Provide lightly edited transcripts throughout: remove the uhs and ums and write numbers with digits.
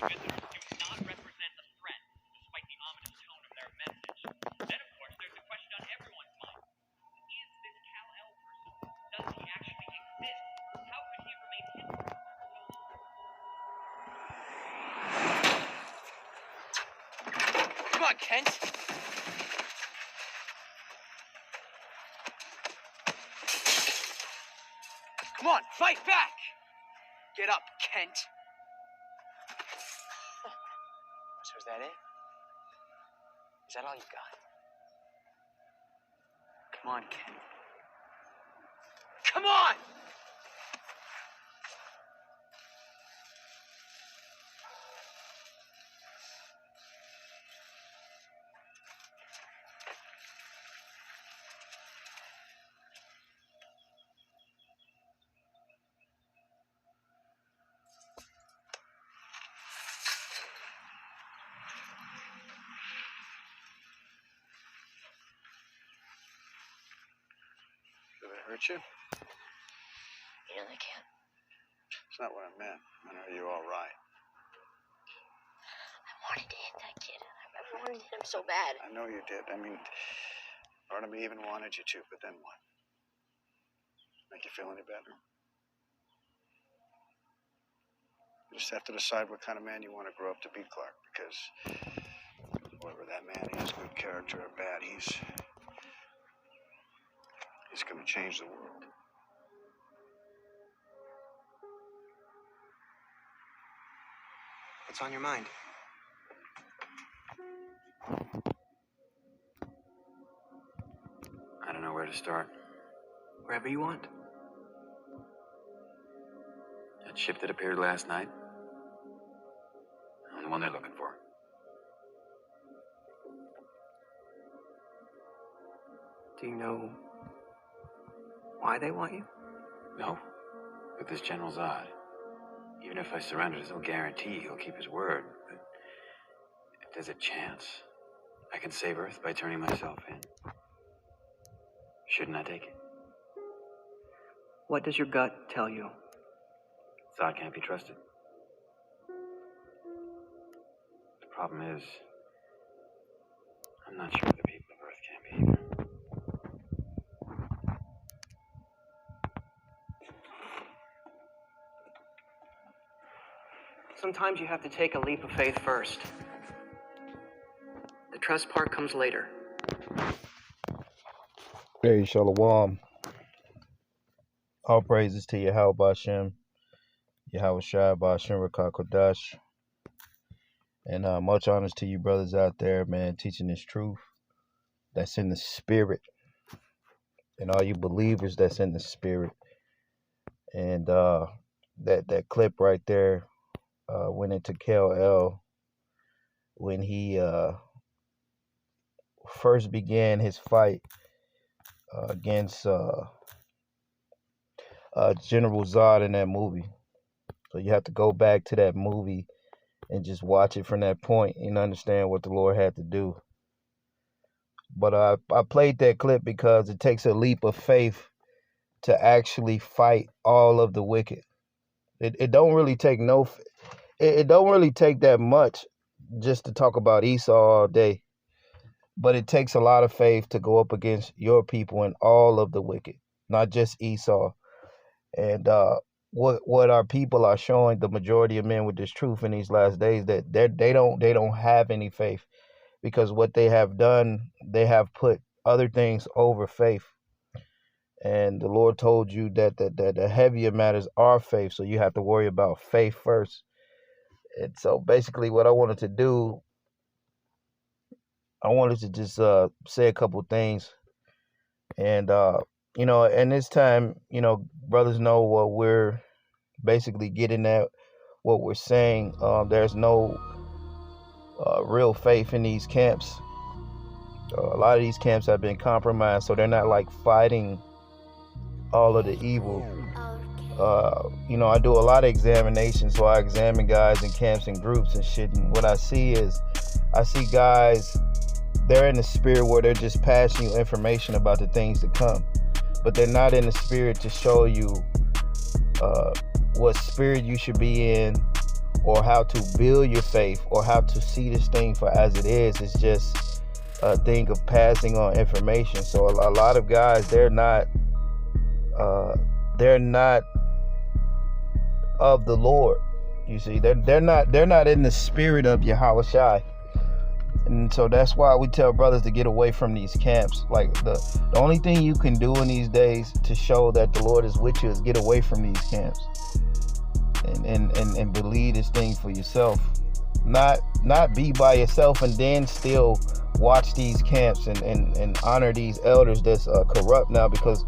visitors do not represent a threat, despite the ominous tone of their message. Then, of course, there's the question on everyone's mind. Is this Kal-El person? Does he actually exist? How could he remain hidden for so long? Come on, Kent! Come on, fight back! Get up, Kent! So is that it? Is that all you got? Come on, Kent. Come on! Did it hurt you? You know they can't. That's not what I meant. I mean, are you all right? I wanted to hit that kid. I wanted to hit him so bad. I know you did. I mean, part of me even wanted you to, but then what? Make you feel any better? You just have to decide what kind of man you want to grow up to be, Clark, because whoever that man is, good character or bad, he's going to change the world. What's on your mind? I don't know where to start. Wherever you want. That ship that appeared last night. I'm the one they're looking for. Do you know why they want you? No, but this General Zod. Even if I surrender, there's no guarantee he'll keep his word. But if there's a chance, I can save Earth by turning myself in. Shouldn't I take it? What does your gut tell you? Zod can't be trusted. The problem is, I'm not sure the people of Earth can be either. Sometimes you have to take a leap of faith first. The trust part comes later. Hey, Shalom. All praises to Yahweh Bashem, Yahweh Shai Bashem Rakah Kodash. And much honors to you brothers out there, man, teaching this truth that's in the spirit. And all you believers that's in the spirit. And that clip right there went into Kal-El when he first began his fight against General Zod in that movie. So you have to go back to that movie and just watch it from that point and understand what the Lord had to do. But I played that clip because it takes a leap of faith to actually fight all of the wicked. It don't really take it don't really take that much just to talk about Esau all day. But it takes a lot of faith to go up against your people and all of the wicked, not just Esau. And what our people are showing, the majority of men with this truth in these last days, that they don't have any faith, because what they have done, they have put other things over faith. And the Lord told you that the heavier matters are faith, so you have to worry about faith first. And so basically what I wanted to do, I wanted to just say a couple things. And, and this time, brothers know what we're basically getting at, what we're saying. There's no real faith in these camps. A lot of these camps have been compromised, so they're not like fighting all of the evil. I do a lot of examinations, so I examine guys in camps and groups and shit. And what I see guys, they're in the spirit where they're just passing you information about the things to come, but they're not in the spirit to show you what spirit you should be in, or how to build your faith or how to see this thing for as it is. It's just a thing of passing on information. So a lot of guys, they're not of the Lord. You see, they're not in the spirit of Yahweh Shai. And so that's why we tell brothers to get away from these camps. Like the only thing you can do in these days to show that the Lord is with you is get away from these camps and believe this thing for yourself. Not be by yourself and then still watch these camps and honor these elders that's corrupt now, because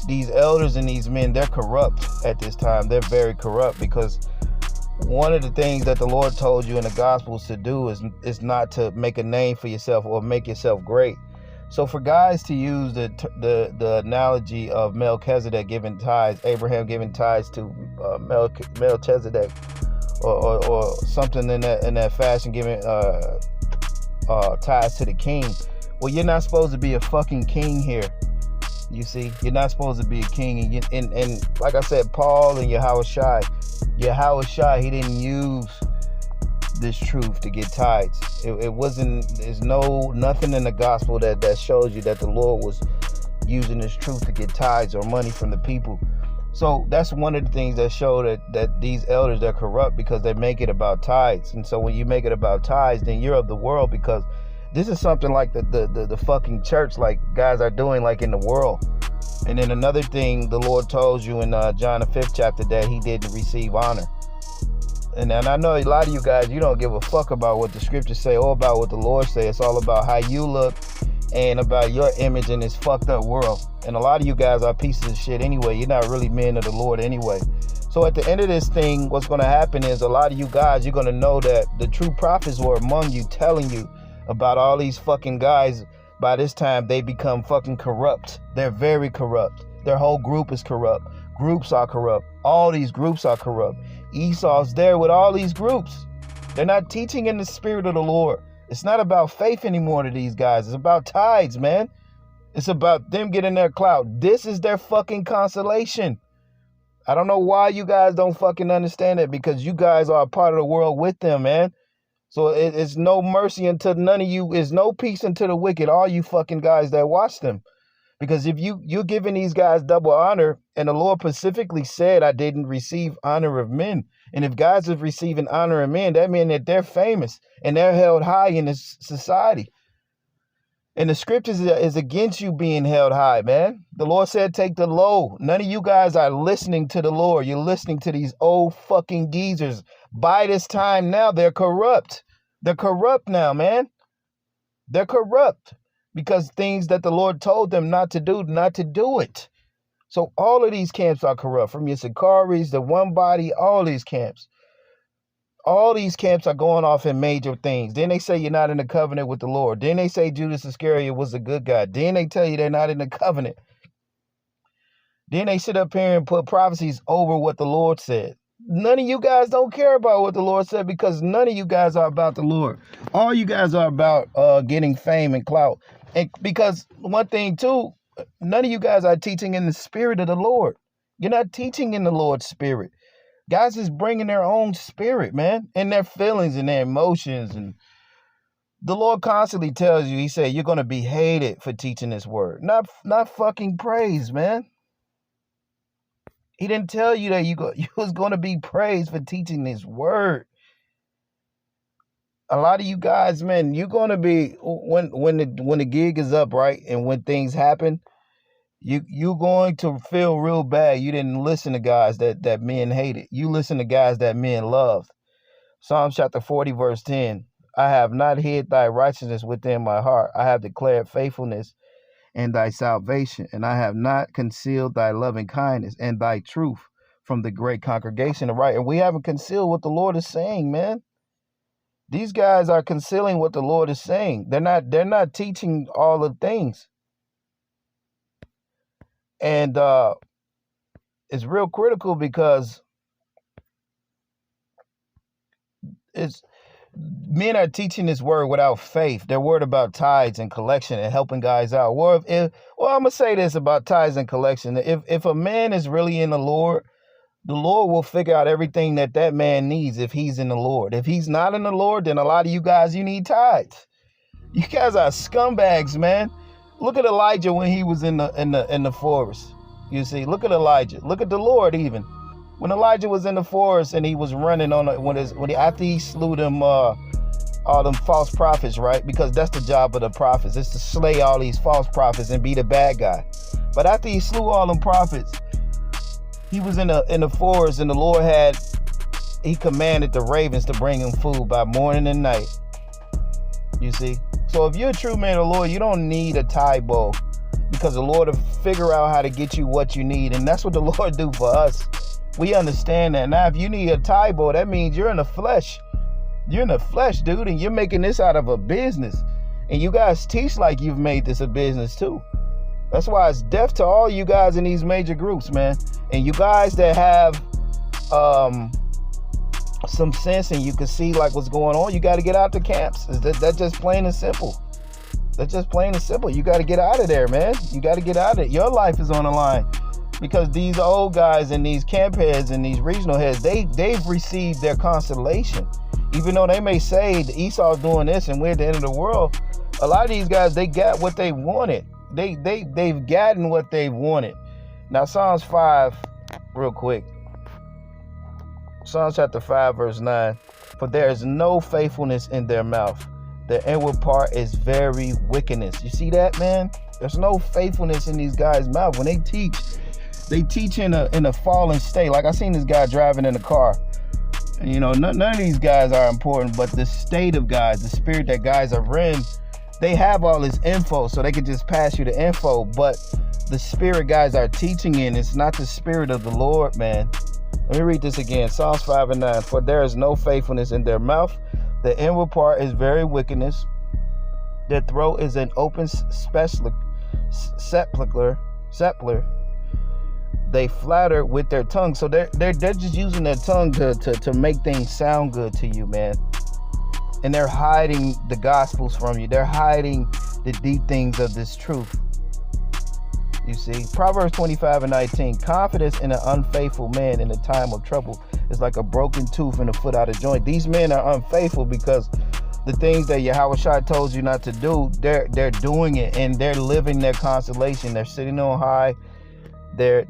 these elders and these men, they're corrupt at this time. They're very corrupt, because one of the things that the Lord told you in the Gospels to do is not to make a name for yourself or make yourself great. So for guys to use the analogy of Melchizedek giving tithes, Abraham giving tithes to Melchizedek, or something in that fashion, giving tithes to the king. Well, you're not supposed to be a fucking king here. You see, you're not supposed to be a king. And like I said, Paul and Yahweh Shai, he didn't use this truth to get tithes. It wasn't. There's nothing in the gospel that shows you that the Lord was using this truth to get tithes or money from the people. So that's one of the things that show that these elders, they're corrupt, because they make it about tithes. And so when you make it about tithes, then you're of the world, because this is something like the fucking church, like guys are doing like in the world. And then another thing the Lord told you in John the 5th chapter, that he didn't receive honor. And I know a lot of you guys, you don't give a fuck about what the scriptures say or about what the Lord say. It's all about how you look and about your image in this fucked up world. And a lot of you guys are pieces of shit anyway. You're not really men of the Lord anyway. So at the end of this thing, what's going to happen is a lot of you guys, you're going to know that the true prophets were among you, telling you about all these fucking guys. By this time, they become fucking corrupt. They're very corrupt. Their whole group is corrupt. Groups are corrupt. All these groups are corrupt. Esau's there with all these groups. They're not teaching in the spirit of the Lord. It's not about faith anymore to these guys. It's about tithes, man. It's about them getting their clout. This is their fucking consolation. I don't know why you guys don't fucking understand it, because you guys are a part of the world with them, man. So it's no mercy unto none of you. It's no peace unto the wicked, all you fucking guys that watch them. Because if you're giving these guys double honor, and the Lord specifically said, I didn't receive honor of men. And if guys are receiving honor of men, that means that they're famous and they're held high in this society. And the scriptures is against you being held high, man. The Lord said, take the low. None of you guys are listening to the Lord. You're listening to these old fucking geezers. By this time now, they're corrupt. They're corrupt now, man. They're corrupt because things that the Lord told them not to do it. So all of these camps are corrupt, from your Sicaris, the One Body, all these camps. All these camps are going off in major things. Then they say you're not in the covenant with the Lord. Then they say Judas Iscariot was a good guy. Then they tell you they're not in the covenant. Then they sit up here and put prophecies over what the Lord said. None of you guys don't care about what the Lord said, because none of you guys are about the Lord. All you guys are about getting fame and clout. And because one thing too, none of you guys are teaching in the spirit of the Lord. You're not teaching in the Lord's spirit. Guys is bringing their own spirit, man, and their feelings and their emotions. And the Lord constantly tells you, he said, you're going to be hated for teaching this word. Not fucking praise, man. He didn't tell you that you was going to be praised for teaching this word. A lot of you guys, man, you're going to be, when the gig is up, right, and when things happen, you're going to feel real bad. You didn't listen to guys that men hated. You listen to guys that men loved. Psalms chapter 40, verse 10. I have not hid thy righteousness within my heart. I have declared faithfulness and thy salvation, and I have not concealed thy loving kindness and thy truth from the great congregation. Right? And we haven't concealed what the Lord is saying, man. These guys are concealing what the Lord is saying. They're not teaching all the things. And it's real critical, because men are teaching this word without faith. They're worried about tithes and collection and helping guys out. I'm going to say this about tithes and collection. If a man is really in the Lord, the Lord will figure out everything that that man needs if he's in the Lord. If he's not in the Lord, then a lot of you guys, you need tithes. You guys are scumbags, man. Look at Elijah when he was in the forest. You see, look at Elijah. Look at the Lord even. When Elijah was in the forest and he was running on after he slew them all them false prophets, right? Because that's the job of the prophets, is to slay all these false prophets and be the bad guy. But after he slew all them prophets, he was in the forest, and the Lord he commanded the ravens to bring him food by morning and night. You see? So if you're a true man of the Lord, you don't need a tithe bowl, because the Lord will figure out how to get you what you need. And that's what the Lord do for us. We understand that. Now, if you need a tithe bowl, that means you're in the flesh. You're in the flesh, dude, and you're making this out of a business. And you guys teach like you've made this a business too. That's why it's death to all you guys in these major groups, man. And you guys that have some sense and you can see like what's going on, you got to get out the camps. That's just plain and simple. That's just plain and simple. You got to get out of there, man. You got to get out of it. Your life is on the line. Because these old guys and these camp heads and these regional heads, they've received their consolation. Even though they may say Esau's doing this and we're at the end of the world, a lot of these guys, they got what they wanted. They've gotten what they wanted. Now, Psalms 5, real quick. Psalms chapter 5, verse 9. For there is no faithfulness in their mouth. The inward part is very wickedness. You see that, man? There's no faithfulness in these guys' mouth. When they teach in a fallen state. Like I seen this guy driving in a car. You know, none of these guys are important, but the state of guys, the spirit that guys are in, they have all this info, so they can just pass you the info. But the spirit guys are teaching in, it's not the spirit of the Lord, man. Let me read this again. Psalms 5 and 9. For there is no faithfulness in their mouth. The inward part is very wickedness. Their throat is an open sepulchre. They flatter with their tongue. So they're just using their tongue to make things sound good to you, man. And they're hiding the gospels from you. They're hiding the deep things of this truth. You see, Proverbs 25 and 19. Confidence in an unfaithful man in a time of trouble is like a broken tooth and a foot out of joint. These men are unfaithful because the things that Yahushua told you not to do, they're doing it, and they're living their consolation. They're sitting on high. They're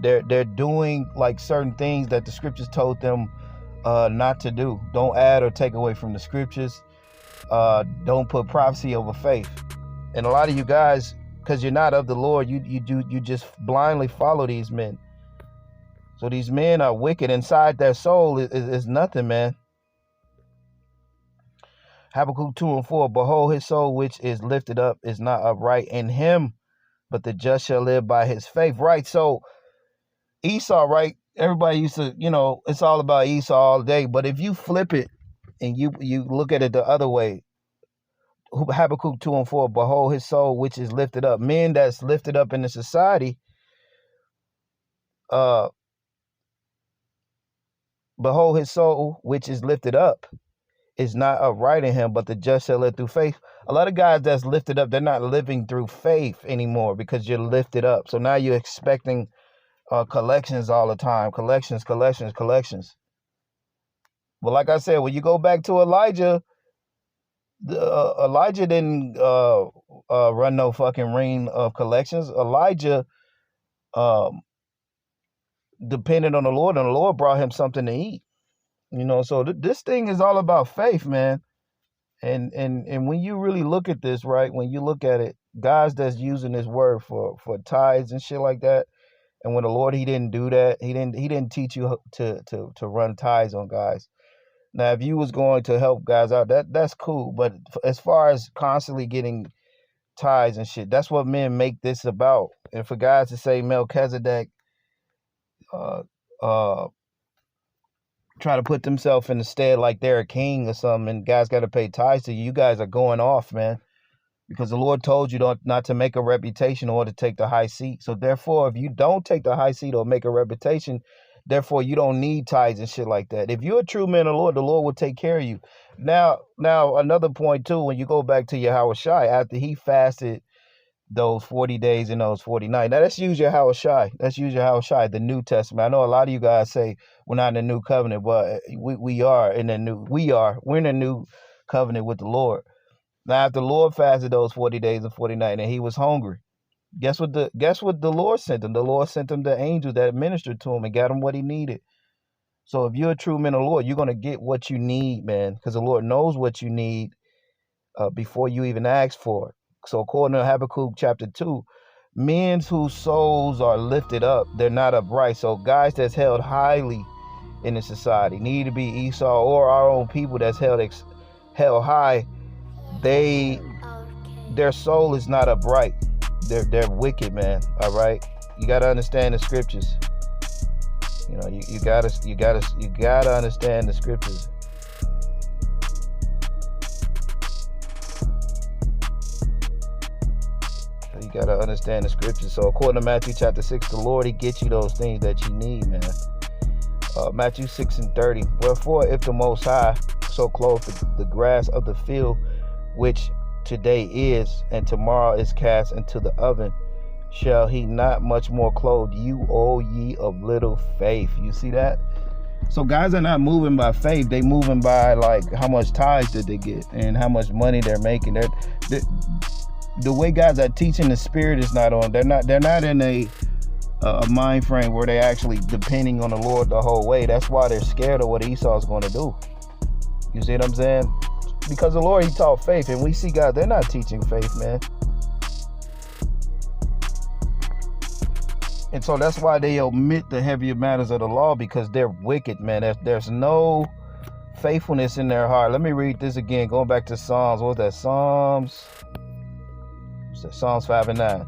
doing like certain things that the scriptures told them not to do. Don't add or take away from the scriptures. Don't put prophecy over faith. And a lot of you guys, because you're not of the Lord, you just blindly follow these men. So these men are wicked. Inside their soul is nothing, man. Habakkuk 2 and 4. Behold, his soul which is lifted up is not upright in him, but the just shall live by his faith. Right. So Esau, right? Everybody used to, it's all about Esau all day. But if you flip it and you look at it the other way, Habakkuk 2 and 4, behold his soul which is lifted up. Men that's lifted up in the society, behold his soul which is lifted up is not upright in him, but the just shall live through faith. A lot of guys that's lifted up, they're not living through faith anymore because you're lifted up. So now you're expecting collections all the time. Collections. But like I said, when you go back to Elijah, Elijah didn't run no fucking ring of collections. Elijah depended on the Lord, and the Lord brought him something to eat. So this thing is all about faith, man. And when you really look at this, right, when you look at it, guys that's using this word for tithes and shit like that, and when the Lord, he didn't do that. He didn't teach you to run tithes on guys. Now, if you was going to help guys out, that's cool. But as far as constantly getting tithes and shit, that's what men make this about. And for guys to say Melchizedek, try to put themselves in the stead like they're a king or something, and guys got to pay tithes to you. You guys are going off, man, because the Lord told you not to make a reputation or to take the high seat. So therefore, if you don't take the high seat or make a reputation, therefore you don't need tithes and shit like that. If you're a true man of the Lord will take care of you. Now another point too, when you go back to Yahushua, after he fasted those 40 days and those 40 nights. Now let's use your Howard Shai. Let's use your Howard Shai, the New Testament. I know a lot of you guys say we're not in the new covenant, but we are in the new. We're in the new covenant with the Lord. Now, after the Lord fasted those 40 days and 40 nights, and he was hungry, guess what the Lord sent him? The Lord sent him the angels that ministered to him and got him what he needed. So if you're a true man of the Lord, you're gonna get what you need, man, because the Lord knows what you need before you even ask for it. So according to Habakkuk chapter 2, men whose souls are lifted up, they're not upright. So guys that's held highly in the society need to be Esau or our own people that's held high. Their soul is not upright. They're wicked, man. All right, you gotta understand the scriptures. You know, you gotta understand the scriptures. You gotta understand the scriptures. So according to Matthew chapter 6, the Lord, he gets you those things that you need, man. Matthew 6:30. Wherefore, if the Most High so clothe the grass of the field, which today is, and tomorrow is cast into the oven, shall he not much more clothe you, O ye of little faith? You see that? So guys are not moving by faith. They moving by like how much tithes did they get and how much money they're making. The way guys are teaching, the spirit is not on. They're not in a mind frame where they're actually depending on the Lord the whole way. That's why they're scared of what Esau's going to do. You see what I'm saying? Because the Lord, he taught faith, and we see guys, they're not teaching faith, man. And so that's why they omit the heavier matters of the law, because they're wicked, man. There's no faithfulness in their heart. Let me read this again, going back to Psalms. What was that? Psalms 5:9.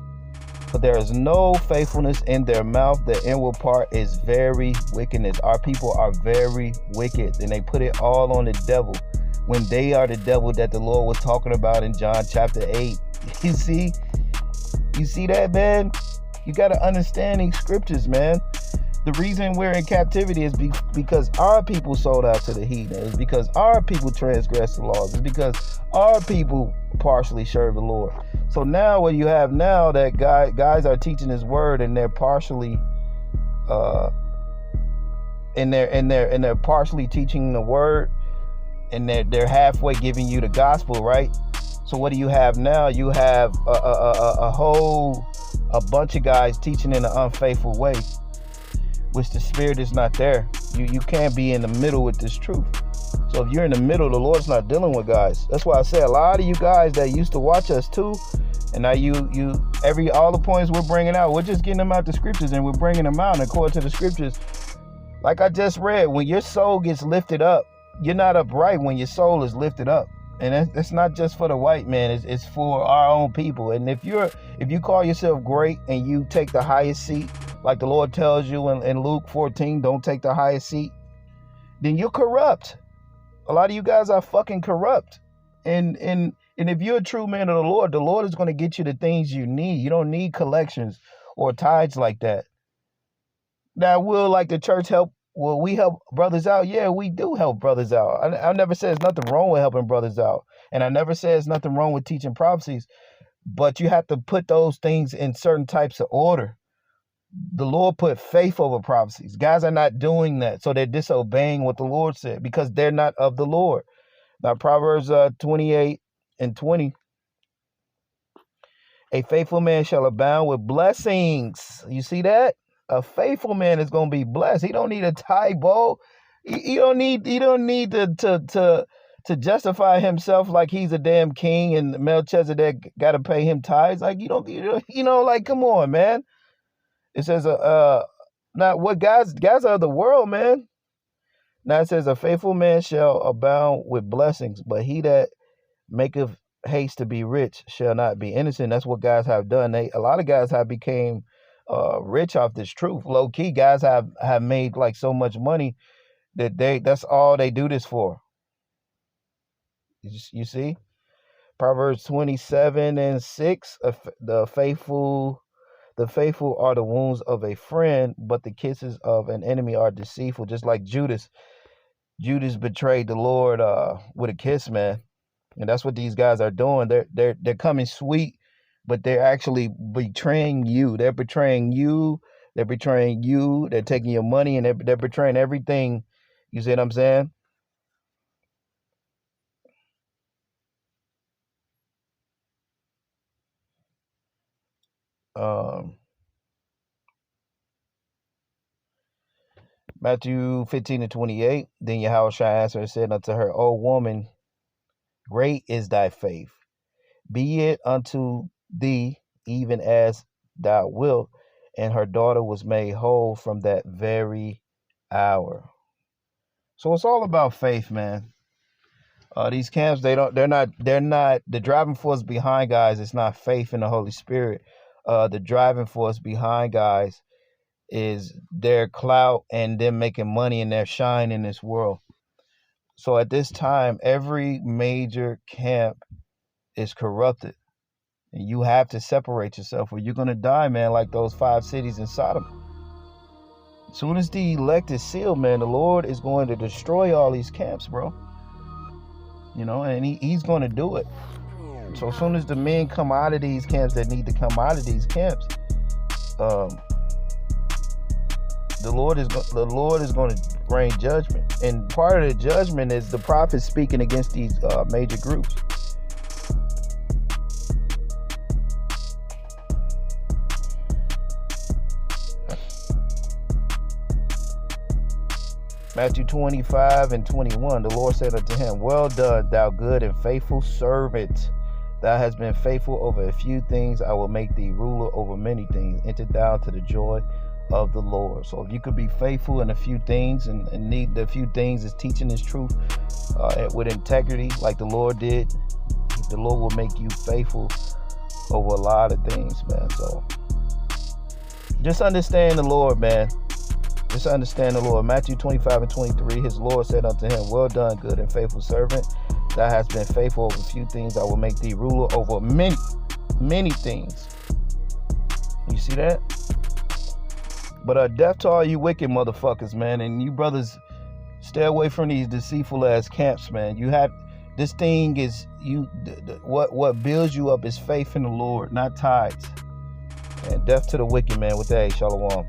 But there is no faithfulness in their mouth. The inward part is very wickedness. Our people are very wicked, and they put it all on the devil when they are the devil that the Lord was talking about in John chapter 8. You see that, man? You got to understand these scriptures, man. The reason we're in captivity is because our people sold out to the heathen. It's because our people transgressed the laws. It's because our people partially serve the Lord. So now what you have now, that guys are teaching his word, and they're partially and they're partially teaching the word, and they're halfway giving you the gospel, right? So what do you have now? You have a bunch of guys teaching in an unfaithful way, which the spirit is not there. You can't be in the middle with this truth. So if you're in the middle, the Lord's not dealing with guys. That's why I say a lot of you guys that used to watch us too, and now all the points we're bringing out, we're just getting them out the scriptures, and we're bringing them out. And according to the scriptures, like I just read, when your soul gets lifted up, you're not upright when your soul is lifted up. And it's not just for the white man, it's for our own people. And if you call yourself great and you take the highest seat, like the Lord tells you in Luke 14, don't take the highest seat, then you're corrupt. A lot of you guys are fucking corrupt. And if you're a true man of the Lord is going to get you the things you need. You don't need collections or tithes like that. Now, will like the church help? Will we help brothers out? Yeah, we do help brothers out. I never said there's nothing wrong with helping brothers out. And I never said there's nothing wrong with teaching prophecies. But you have to put those things in certain types of order. The Lord put faith over prophecies. Guys are not doing that. So they're disobeying what the Lord said because they're not of the Lord. Now, Proverbs 28:20. A faithful man shall abound with blessings. You see that? A faithful man is going to be blessed. He don't need a tithe bowl. He don't need to justify himself like he's a damn king and Melchizedek got to pay him tithes. Like like, come on, man. It says now what guys are of the world, man. Now it says a faithful man shall abound with blessings, but he that maketh haste to be rich shall not be innocent. That's what guys have done. A lot of guys have became rich off this truth. Low key, guys have made like so much money that that's all they do this for. You see, Proverbs 27:6. The faithful are the wounds of a friend, but the kisses of an enemy are deceitful. Just like Judas betrayed the Lord with a kiss, man. And that's what these guys are doing. They're coming sweet but they're actually betraying you. They're betraying you. They're betraying you. They're taking your money, and they're betraying everything. You see what I'm saying? Matthew 15:28. Then Yahushua answered and said unto her, O woman, great is thy faith. Be it unto thee even as thou wilt. And her daughter was made whole from that very hour. So it's all about faith, man. These camps, they're not the driving force behind guys. It's not faith in the Holy Spirit. The driving force behind guys is their clout and them making money and their shine in this world. So at this time, every major camp is corrupted. And you have to separate yourself or you're going to die, man, like those 5 cities in Sodom. As soon as the elect is sealed, man, the Lord is going to destroy all these camps, bro. You know, and he's going to do it. So as soon as the men come out of these camps that need to come out of these camps, the Lord is going to bring judgment. And part of the judgment is the prophets speaking against these major groups. Matthew 25:21, the Lord said unto him, Well done, thou good and faithful servant. Thou hast been faithful over a few things. I will make thee ruler over many things. Enter thou to the joy of the Lord. So if you could be faithful in a few things and need the few things is teaching His truth with integrity like the Lord did, the Lord will make you faithful over a lot of things, man. So just understand the Lord, man. Just understand the Lord. Matthew 25:23, his Lord said unto him, Well done, good and faithful servant. Thou hast been faithful over a few things. I will make thee ruler over many, many things. You see that? But death to all you wicked motherfuckers, man. And you brothers, stay away from these deceitful ass camps, man. You have this thing is what builds you up is faith in the Lord, not tithes. And death to the wicked, man. With that, shalom.